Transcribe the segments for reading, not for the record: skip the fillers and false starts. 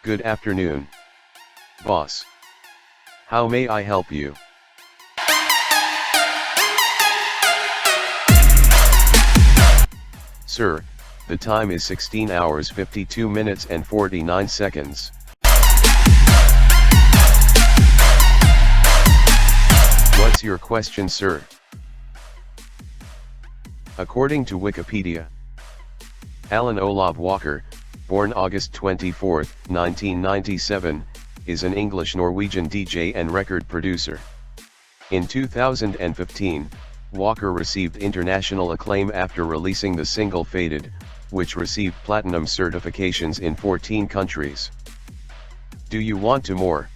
Good afternoon, boss. How may I help you? Sir, the time is 16 hours 52 minutes and 49 seconds. What's your question, sir? According to Wikipedia, Alan Olav Walker, born August 24, 1997, is an English-Norwegian DJ and record producer. In 2015, Walker received international acclaim after releasing the single Faded, which received platinum certifications in 14 countries. Do you want to more?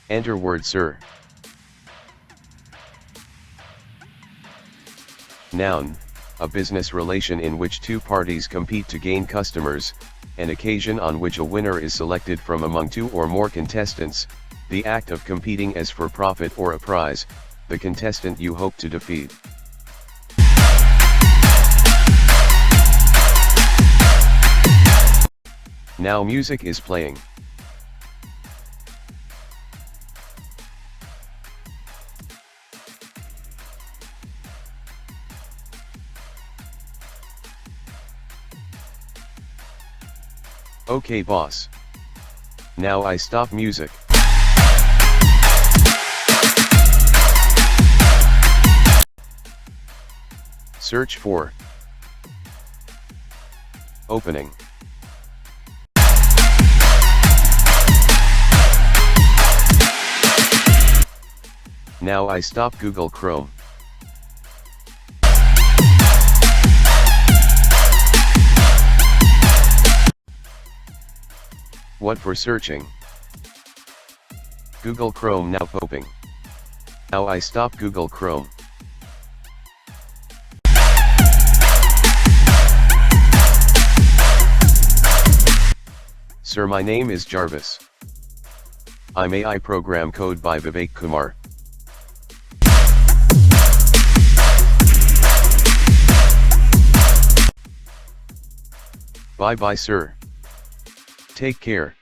Enter word, sir. Noun, a business relation in which two parties compete to gain customers, an occasion on which a winner is selected from among two or more contestants, the act of competing as for profit or a prize, the contestant you hope to defeat. Now music is playing. Okay, boss. Now I stop music. Search for opening. Now I stop Google Chrome. What for searching? Google Chrome now popping. Now I stop Google Chrome. Sir, my name is Jarvis. I'm AI program code by Vivek Kumar. Bye bye, sir. Take care.